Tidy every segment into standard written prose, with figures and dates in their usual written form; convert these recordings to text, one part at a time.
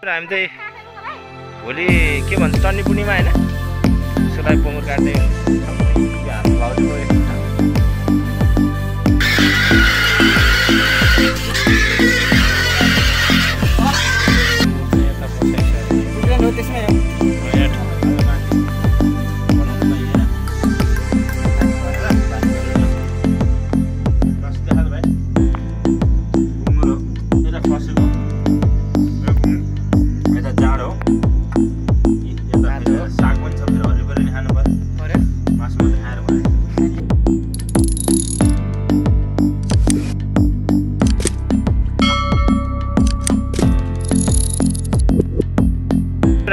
हामी चाहिँ भोलि के भन्छ टन्नी पूर्णिमा होइन त्यसलाई पोङ्गुर काट्दै हाम्रो भाउजू गयो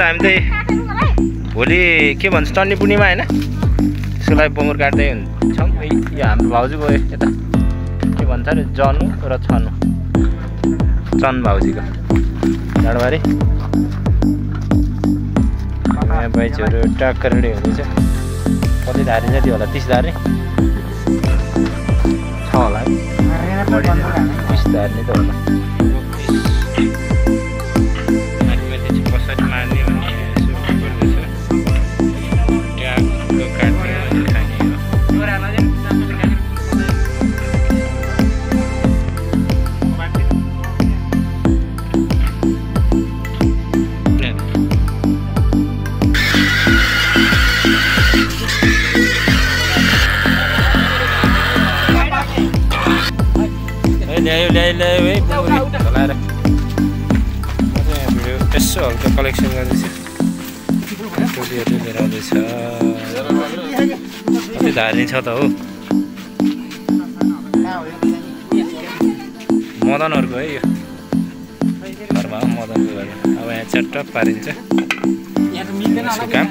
हामी चाहिँ भोलि के भन्छ टन्नी पूर्णिमा होइन त्यसको लागि पोङ्गुर काट्दै हुन्छौँ। यो हाम्रो भाउजू गयो यता के भन्छ अरे जनु र छनु चन भाउजीको झाडबारी यहाँ बाइचहरू ट्याक्क रेडी हुँदैछ। कति धारी जति होला 30 धारी छ होला 30 धारी नै त होला। ल्यायो है चलाएर भिडियो यसो हल्का कलेक्सन गर्दैछ। टोलीहरू लिएर आउँदैछ कति धार्ने छ त हो मदनहरूको है यो घरमा मदनको घर। अब यहाँ चट्ट पारिन्छ काम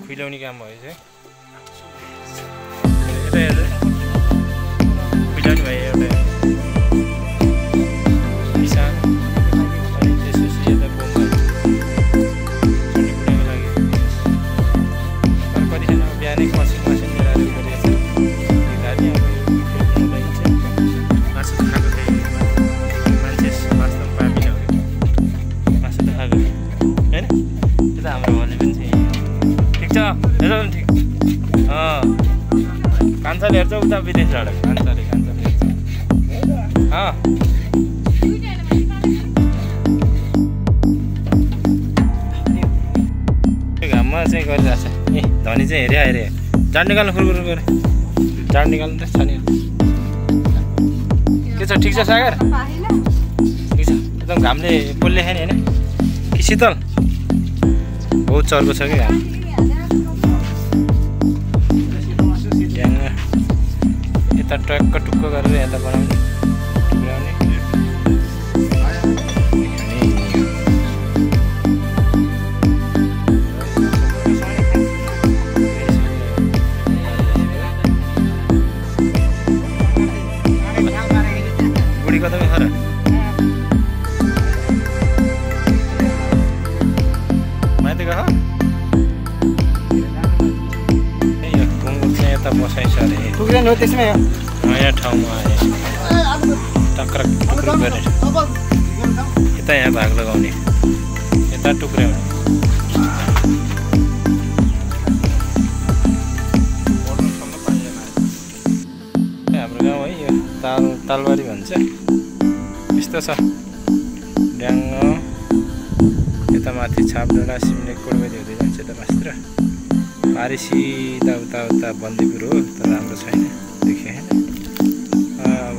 खुइलाउने काम भयो चाहिँ कान्छाले हेर्छ उता विदेश झडक कान्छाले घाममा चाहिँ गरिरहेको छ। ए धनी चाहिँ हेरे जाड निकाल्नु फुरफुर गरे जाड निकाल्नु त छ नि। के छ ठिक छ सागर ठिक छ एकदम घामले पोल्ले खाने होइन कि शीतल बहुत चर्को छ कि घाम। यता टक्क टुक्क गरेर यता बनाउने बुढी कता खर माथि गयो यता बसाइछ अरे टुक्रेन हो त्यसमै हो नयाँ ठाउँमा आए टक्कर टुक्रो गरेर यता यहाँ भाग लगाउने यता टुक्र्याउने हाम्रो गाउँ है यो तालबारी भन्छ यस्तो छ ड्याङ्ग यता माथि छापडाँडा सिमले कोडबारी हुँदै जान्छ यता मास्तिर पारी सिधा उता बन्दीपुर हो तर राम्रो छैन देखेँ होइन। अब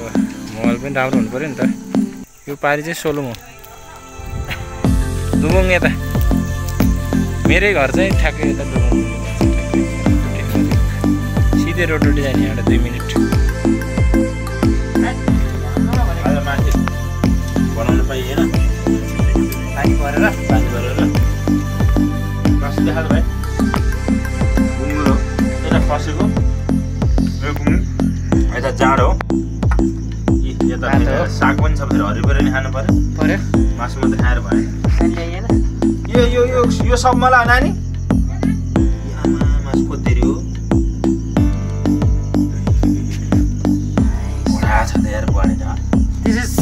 मोबाइल पनि राम्रो हुनु पऱ्यो नि त। यो पारी चाहिँ सोलुङ हो दुबुङ यता मेरै घर चाहिँ ठ्याक्कै यता दुबुङ सिधै रोड जाने एउटा 2 मिनट बनाउनु पाइएन पानी परेर रस देखाल भाइ बुङ्गुरो यता फसेको यता जाडो यता साग पनि छ फेरि हरिपरि नि खानु पर्यो मासु मात्रै खाएर भएन यो सब मलाई नानी मासु खोज्दै हो छ त यार बढेर दिस इज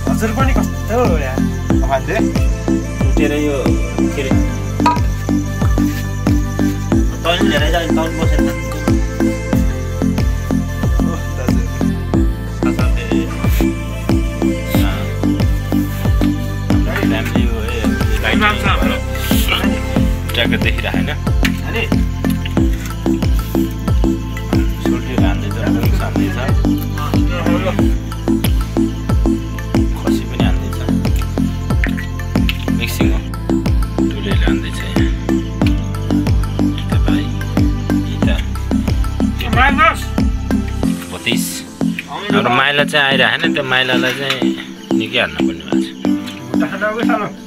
हजुर पनि कस्तो हो यार उठेर यो के अरे तैँले धेरै जाने तैँले बसेर ट्र्याक्टर देखिरहेको होइन सोल्टीहरू हान्दैछ हान्दैछ खसी पनि हान्दैछ मिक्सिङ हो टुलेले हान्दैछ तपाईँ यता 32 हाम्रो माइला चाहिँ आइरहेको होइन त्यो माइलालाई चाहिँ निकै हाल्नु पर्ने भएको छ